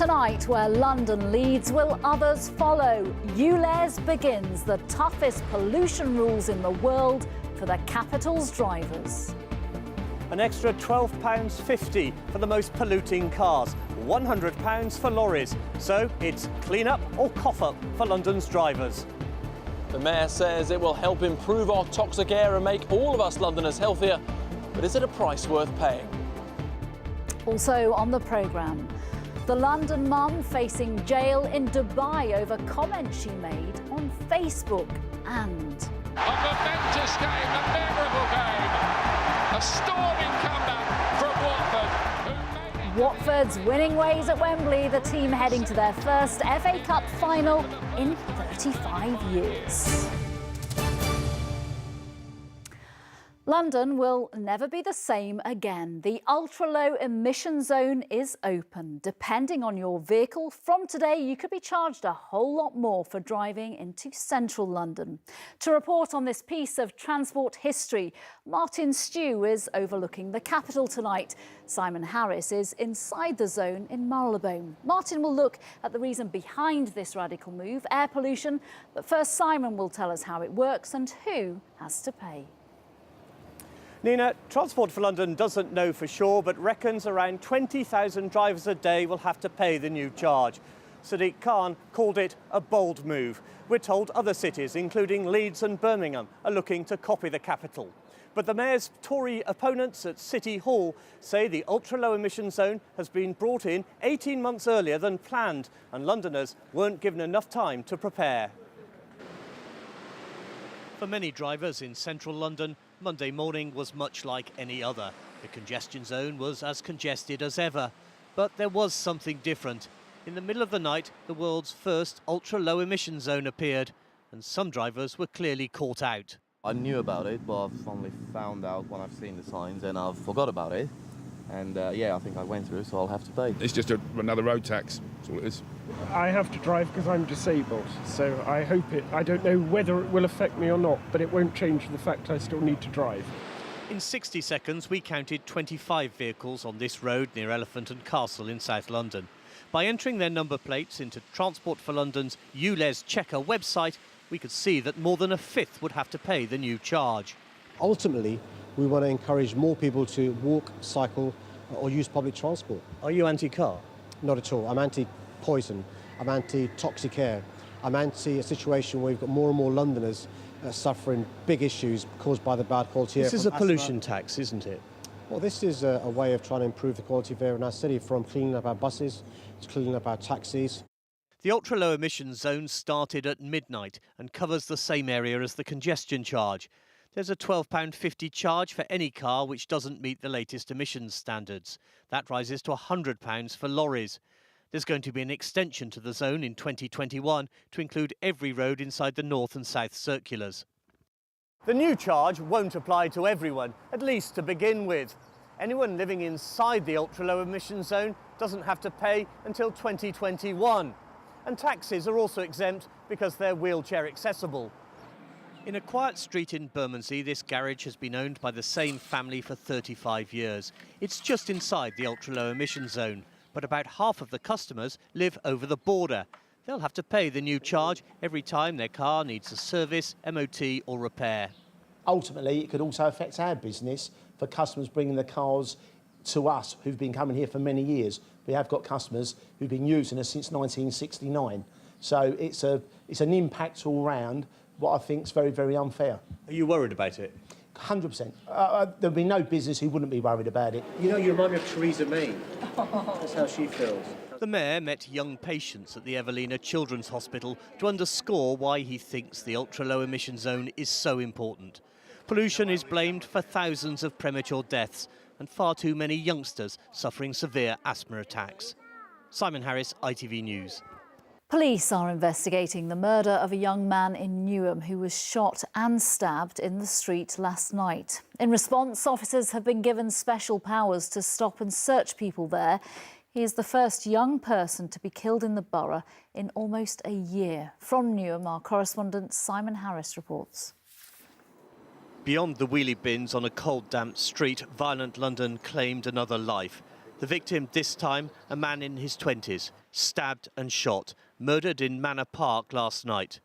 Tonight, where London leads, will others follow? ULEZ begins the toughest pollution rules in the world for the capital's drivers. An extra £12.50 for the most polluting cars, £100 for lorries. So it's clean up or cough up for London's drivers. The Mayor says it will help improve our toxic air and make all of us Londoners healthier. But is it a price worth paying? Also on the programme, the London mum facing jail in Dubai over comments she made on Facebook. And a momentous game, a memorable game, a storming comeback from Watford. Watford's winning ways at Wembley, the team heading to their first FA Cup final in 35 years. London will never be the same again. The ultra-low emission zone is open. Depending on your vehicle, from today you could be charged a whole lot more for driving into central London. To report on this piece of transport history, Martin Stew is overlooking the capital tonight. Simon Harris is inside the zone in Marylebone. Martin will look at the reason behind this radical move, air pollution. But first, Simon will tell us how it works and who has to pay. Nina, Transport for London doesn't know for sure, but reckons around 20,000 drivers a day will have to pay the new charge. Sadiq Khan called it a bold move. We're told other cities, including Leeds and Birmingham, are looking to copy the capital. But the Mayor's Tory opponents at City Hall say the ultra-low emission zone has been brought in 18 months earlier than planned, and Londoners weren't given enough time to prepare. For many drivers in central London, Monday morning was much like any other. The congestion zone was as congested as ever. But there was something different. In the middle of the night, the world's first ultra-low emission zone appeared, and some drivers were clearly caught out. I knew about it, but I've only found out when I've seen the signs and I've forgot about it. And yeah, I think I went through, so I'll have to pay. It's just another road tax, that's all it is. I have to drive because I'm disabled, so I don't know whether it will affect me or not, but it won't change the fact I still need to drive. In 60 seconds, we counted 25 vehicles on this road near Elephant and Castle in South London. By entering their number plates into Transport for London's ULEZ Checker website, we could see that more than a fifth would have to pay the new charge. Ultimately, we want to encourage more people to walk, cycle or use public transport. Are you anti-car? Not at all. I'm anti-poison. I'm anti-toxic air. I'm anti a situation where we've got more and more Londoners suffering big issues caused by the bad quality air. This is a pollution tax, isn't it? Well, this is a way of trying to improve the quality of air in our city, from cleaning up our buses to cleaning up our taxis. The ultra-low emission zone started at midnight and covers the same area as the congestion charge. There's a £12.50 charge for any car which doesn't meet the latest emissions standards. That rises to £100 for lorries. There's going to be an extension to the zone in 2021 to include every road inside the north and south circulars. The new charge won't apply to everyone, at least to begin with. Anyone living inside the ultra-low emission zone doesn't have to pay until 2021. And taxis are also exempt because they're wheelchair accessible. In a quiet street in Bermondsey, this garage has been owned by the same family for 35 years. It's just inside the ultra-low emission zone, but about half of the customers live over the border. They'll have to pay the new charge every time their car needs a service, MOT or repair. Ultimately, it could also affect our business for customers bringing the cars to us who've been coming here for many years. We have got customers who've been using us since 1969. So it's an impact all round, what I think is very, very unfair. Are you worried about it? 100%. There'd be no business who wouldn't be worried about it. You know, you remind me of Theresa May. That's how she feels. The Mayor met young patients at the Evelina Children's Hospital to underscore why he thinks the ultra-low emission zone is so important. Pollution is blamed for thousands of premature deaths and far too many youngsters suffering severe asthma attacks. Simon Harris, ITV News. Police are investigating the murder of a young man in Newham who was shot and stabbed in the street last night. In response, officers have been given special powers to stop and search people there. He is the first young person to be killed in the borough in almost a year. From Newham, our correspondent Simon Harris reports. Beyond the wheelie bins on a cold, damp street, violent London claimed another life. The victim this time, a man in his 20s, stabbed and shot, murdered in Manor Park last night.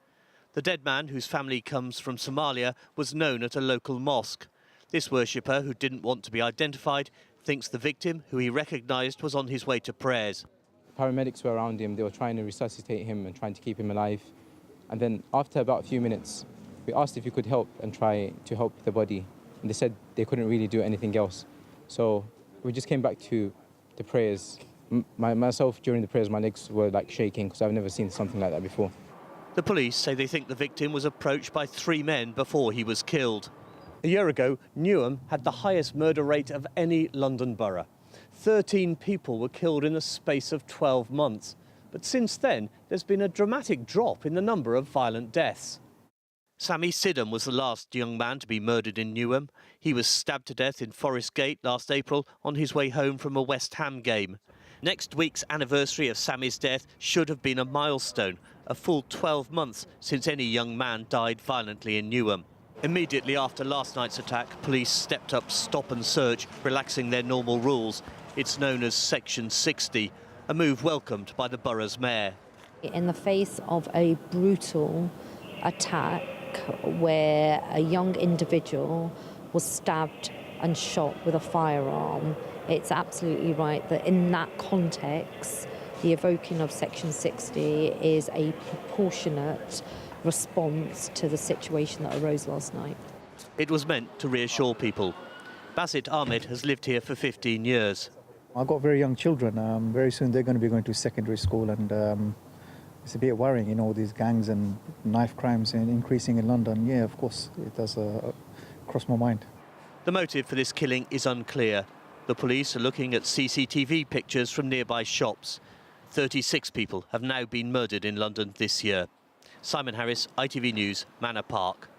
The dead man, whose family comes from Somalia, was known at a local mosque. This worshipper, who didn't want to be identified, thinks the victim, who he recognised, was on his way to prayers. Paramedics were around him. They were trying to resuscitate him and trying to keep him alive. And then after about a few minutes, we asked if we could help and try to help the body. And they said they couldn't really do anything else. So we just came back to the prayers. Myself, during the prayers, my legs were like shaking because I've never seen something like that before. The police say they think the victim was approached by 3 men before he was killed. A year ago, Newham had the highest murder rate of any London borough. 13 people were killed in the space of 12 months. But since then, there's been a dramatic drop in the number of violent deaths. Sammy Sidham was the last young man to be murdered in Newham. He was stabbed to death in Forest Gate last April on his way home from a West Ham game. Next week's anniversary of Sammy's death should have been a milestone, a full 12 months since any young man died violently in Newham. Immediately after last night's attack, police stepped up stop and search, relaxing their normal rules. It's known as Section 60, a move welcomed by the borough's mayor. In the face of a brutal attack where a young individual was stabbed and shot with a firearm, it's absolutely right that in that context, the evoking of Section 60 is a proportionate response to the situation that arose last night. It was meant to reassure people. Basit Ahmed has lived here for 15 years. I've got very young children. Very soon they're going to be going to secondary school, and it's a bit worrying, all these gangs and knife crimes increasing in London. Yeah, of course, it does cross my mind. The motive for this killing is unclear. The police are looking at CCTV pictures from nearby shops. 36 people have now been murdered in London this year. Simon Harris, ITV News, Manor Park.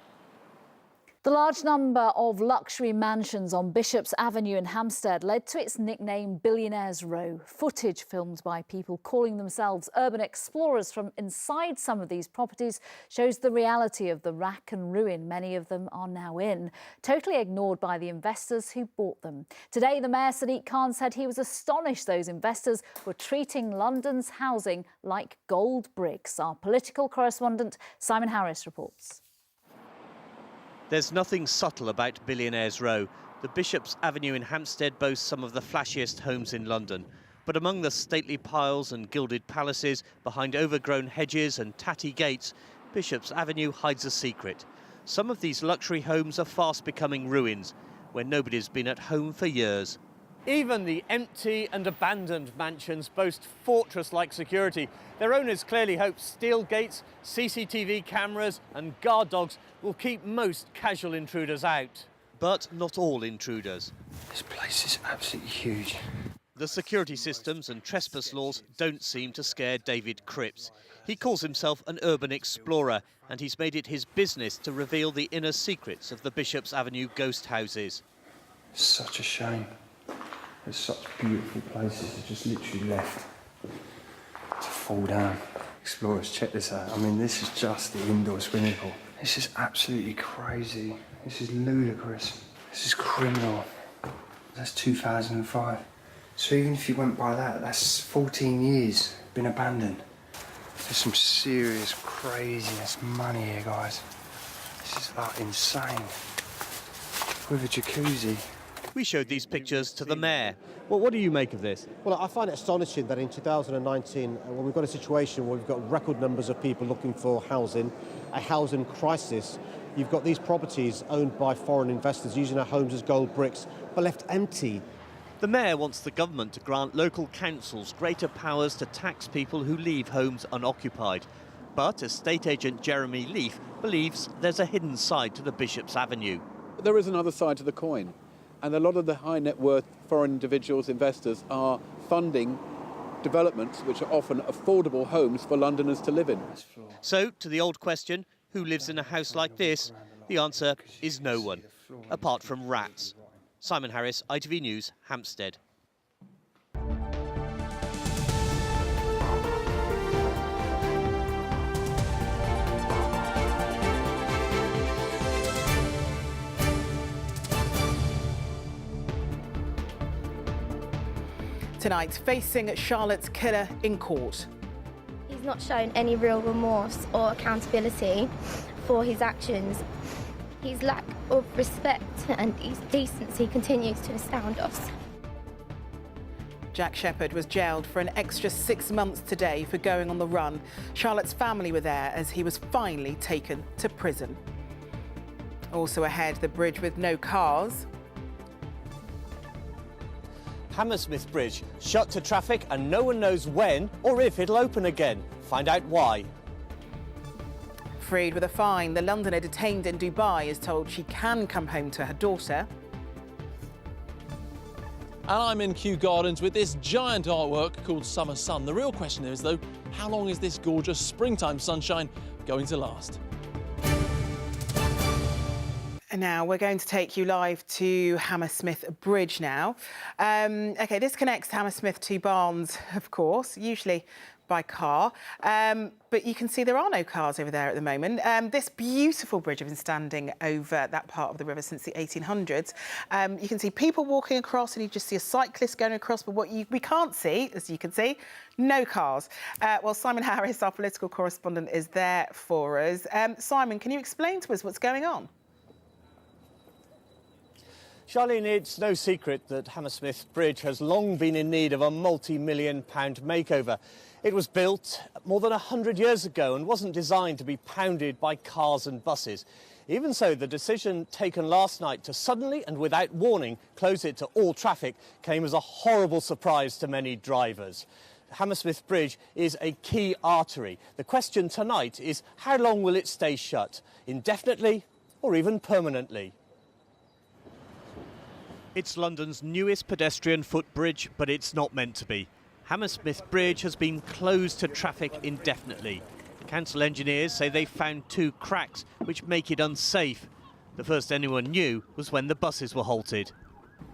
The large number of luxury mansions on Bishop's Avenue in Hampstead led to its nickname Billionaires Row. Footage filmed by people calling themselves urban explorers from inside some of these properties shows the reality of the rack and ruin many of them are now in, totally ignored by the investors who bought them. Today, the Mayor Sadiq Khan said he was astonished those investors were treating London's housing like gold bricks. Our political correspondent Simon Harris reports. There's nothing subtle about Billionaires Row. The Bishop's Avenue in Hampstead boasts some of the flashiest homes in London. But among the stately piles and gilded palaces, behind overgrown hedges and tatty gates, Bishop's Avenue hides a secret. Some of these luxury homes are fast becoming ruins, where nobody's been at home for years. Even the empty and abandoned mansions boast fortress-like security. Their owners clearly hope steel gates, CCTV cameras and guard dogs will keep most casual intruders out. But not all intruders. This place is absolutely huge. The security systems and trespass laws don't seem to scare David Cripps. He calls himself an urban explorer, and he's made it his business to reveal the inner secrets of the Bishop's Avenue ghost houses. It's such a shame. There's such beautiful places that just literally left to fall down. Explorers, check this out. I mean, this is just the indoor swimming pool. This is absolutely crazy. This is ludicrous. This is criminal. That's 2005. So even if you went by that, that's 14 years been abandoned. There's some serious craziness money here, guys. This is like insane. With a jacuzzi. We showed these pictures to the mayor. Well, what do you make of this? Well, I find it astonishing that in 2019, when we've got a situation where we've got record numbers of people looking for housing, a housing crisis, you've got these properties owned by foreign investors using our homes as gold bricks, but left empty. The mayor wants the government to grant local councils greater powers to tax people who leave homes unoccupied. But estate agent Jeremy Leaf believes there's a hidden side to the Bishop's Avenue. There is another side to the coin. And a lot of the high net worth foreign individuals, investors, are funding developments which are often affordable homes for Londoners to live in. So, to the old question, who lives in a house like this? The answer is no one, apart from rats. Simon Harris, ITV News, Hampstead. tonight, facing Charlotte's killer in court. He's not shown any real remorse or accountability for his actions. His lack of respect and his decency continues to astound us. Jack Shepherd was jailed for an extra 6 months today for going on the run. Charlotte's family were there as he was finally taken to prison. Also ahead, the bridge with no cars. Hammersmith Bridge shut to traffic and no one knows when or if it'll open again. Find out why. Freed with a fine, the Londoner detained in Dubai is told she can come home to her daughter. And I'm in Kew Gardens with this giant artwork called Summer Sun. The real question is, though, how long is this gorgeous springtime sunshine going to last? And now we're going to take you live to Hammersmith Bridge now. OK, this connects Hammersmith to Barnes, of course, usually by car. But you can see there are no cars over there at the moment. This beautiful bridge has been standing over that part of the river since the 1800s. You can see people walking across and you just see a cyclist going across. But what we can't see, as you can see, no cars. Well, Simon Harris, our political correspondent, is there for us. Simon, can you explain to us what's going on? Charlene, it's no secret that Hammersmith Bridge has long been in need of a multi-million-pound makeover. It was built more than 100 years ago and wasn't designed to be pounded by cars and buses. Even so, the decision taken last night to suddenly and without warning close it to all traffic came as a horrible surprise to many drivers. Hammersmith Bridge is a key artery. The question tonight is, how long will it stay shut? Indefinitely or even permanently? It's London's newest pedestrian footbridge, but it's not meant to be. Hammersmith Bridge has been closed to traffic indefinitely. Council engineers say they found 2 cracks which make it unsafe. The first anyone knew was when the buses were halted.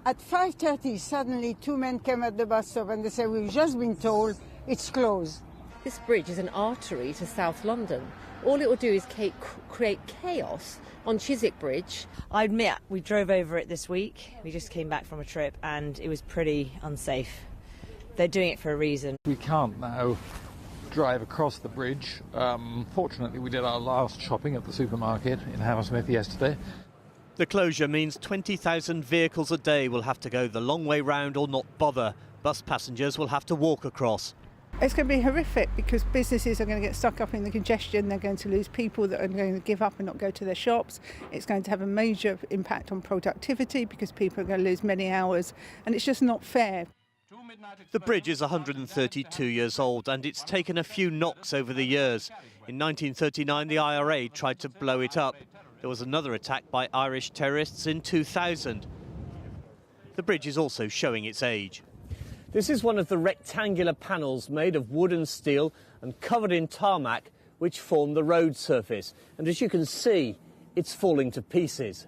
At 5:30, suddenly 2 men came at the bus stop and they said, "We've just been told it's closed." This bridge is an artery to South London. All it will do is create chaos on Chiswick Bridge. I admit, we drove over it this week. We just came back from a trip and it was pretty unsafe. They're doing it for a reason. We can't now drive across the bridge. Fortunately, we did our last shopping at the supermarket in Hammersmith yesterday. The closure means 20,000 vehicles a day will have to go the long way round or not bother. Bus passengers will have to walk across. It's going to be horrific because businesses are going to get stuck up in the congestion. They're going to lose people that are going to give up and not go to their shops. It's going to have a major impact on productivity because people are going to lose many hours, and it's just not fair. The bridge is 132 years old and it's taken a few knocks over the years. In 1939, the IRA tried to blow it up. There was another attack by Irish terrorists in 2000. The bridge is also showing its age. This is one of the rectangular panels made of wood and steel and covered in tarmac which form the road surface. And as you can see, it's falling to pieces.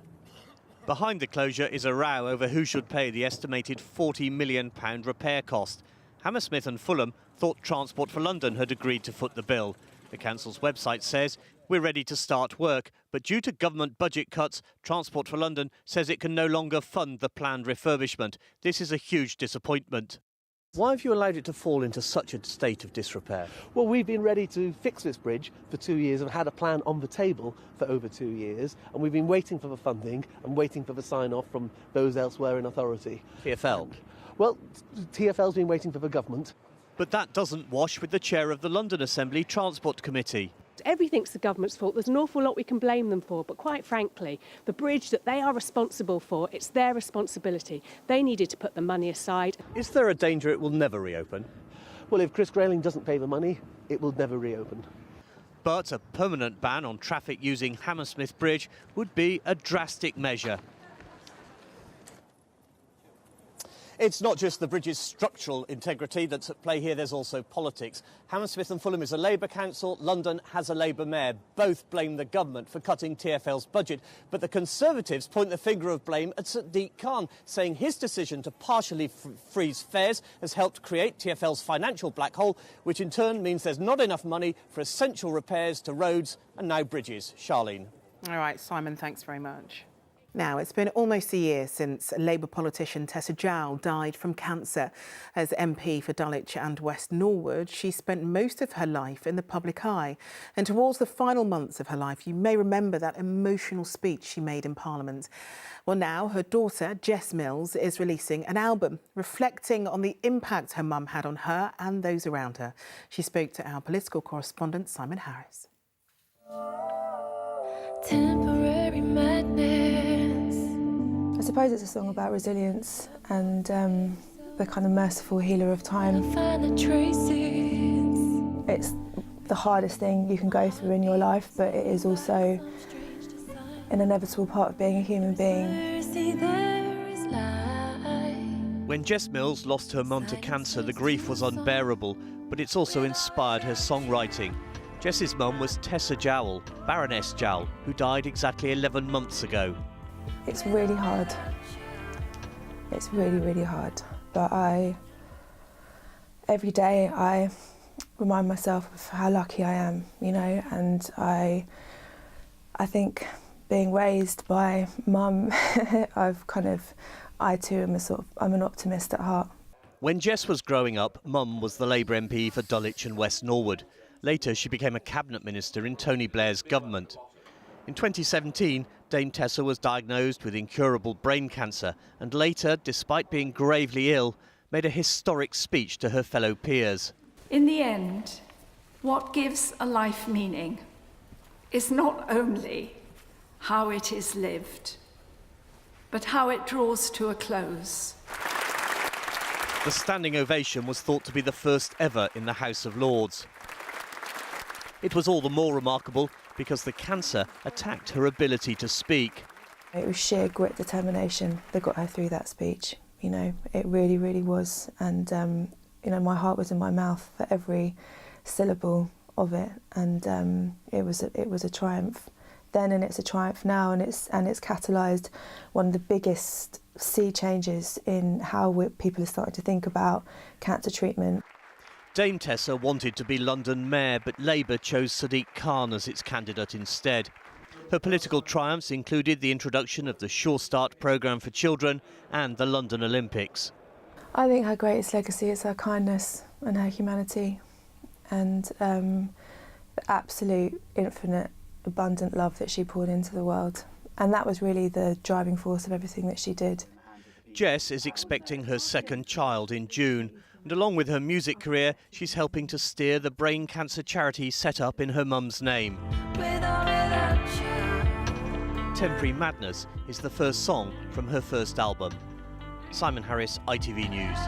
Behind the closure is a row over who should pay the estimated £40 million repair cost. Hammersmith and Fulham thought Transport for London had agreed to foot the bill. The council's website says, "We're ready to start work," but due to government budget cuts, Transport for London says it can no longer fund the planned refurbishment. This is a huge disappointment. Why have you allowed it to fall into such a state of disrepair? Well, we've been ready to fix this bridge for 2 years and had a plan on the table for over 2 years, and we've been waiting for the funding and waiting for the sign-off from those elsewhere in authority. TfL? Well, TfL's been waiting for the government. But that doesn't wash with the chair of the London Assembly Transport Committee. Everything's the government's fault. There's an awful lot we can blame them for, but quite frankly, the bridge that they are responsible for, it's their responsibility. They needed to put the money aside. Is there a danger it will never reopen? Well, if Chris Grayling doesn't pay the money, it will never reopen. But a permanent ban on traffic using Hammersmith Bridge would be a drastic measure. It's not just the bridge's structural integrity that's at play here, there's also politics. Hammersmith and Fulham is a Labour council, London has a Labour mayor. Both blame the government for cutting TfL's budget, but the Conservatives point the finger of blame at Sadiq Khan, saying his decision to partially freeze fares has helped create TfL's financial black hole, which in turn means there's not enough money for essential repairs to roads and now bridges. Charlene. All right, Simon, thanks very much. Now, it's been almost a year since Labour politician Tessa Jowell died from cancer. As MP for Dulwich and West Norwood, she spent most of her life in the public eye. And towards the final months of her life, you may remember that emotional speech she made in Parliament. Well, now her daughter, Jess Mills, is releasing an album reflecting on the impact her mum had on her and those around her. She spoke to our political correspondent, Simon Harris. Temporary madness. I suppose it's a song about resilience and the kind of merciful healer of time. It's the hardest thing you can go through in your life, but it is also an inevitable part of being a human being. When Jess Mills lost her mum to cancer, the grief was unbearable, but it's also inspired her songwriting. Jess's mum was Tessa Jowell, Baroness Jowell, who died exactly 11 months ago. It's really hard. It's really, really hard. But every day I remind myself of how lucky I am, you know, and I think being raised by mum, I too am I'm an optimist at heart. When Jess was growing up, mum was the Labour MP for Dulwich and West Norwood. Later, she became a cabinet minister in Tony Blair's government. In 2017, Dame Tessa was diagnosed with incurable brain cancer and later, despite being gravely ill, made a historic speech to her fellow peers. In the end, what gives a life meaning is not only how it is lived, but how it draws to a close. The standing ovation was thought to be the first ever in the House of Lords. It was all the more remarkable because the cancer attacked her ability to speak. It was sheer grit, determination that got her through that speech. You know, it really, really was. And, you know, my heart was in my mouth for every syllable of it. And it was a triumph then, and it's a triumph now. And it's catalysed one of the biggest sea changes in how people are starting to think about cancer treatment. Dame Tessa wanted to be London Mayor, but Labour chose Sadiq Khan as its candidate instead. Her political triumphs included the introduction of the Sure Start programme for children and the London Olympics. I think her greatest legacy is her kindness and her humanity and the absolute, infinite, abundant love that she poured into the world. And that was really the driving force of everything that she did. Jess is expecting her second child in June. And along with her music career, she's helping to steer the brain cancer charity set up in her mum's name. Temporary Madness is the first song from her first album. Simon Harris, ITV News.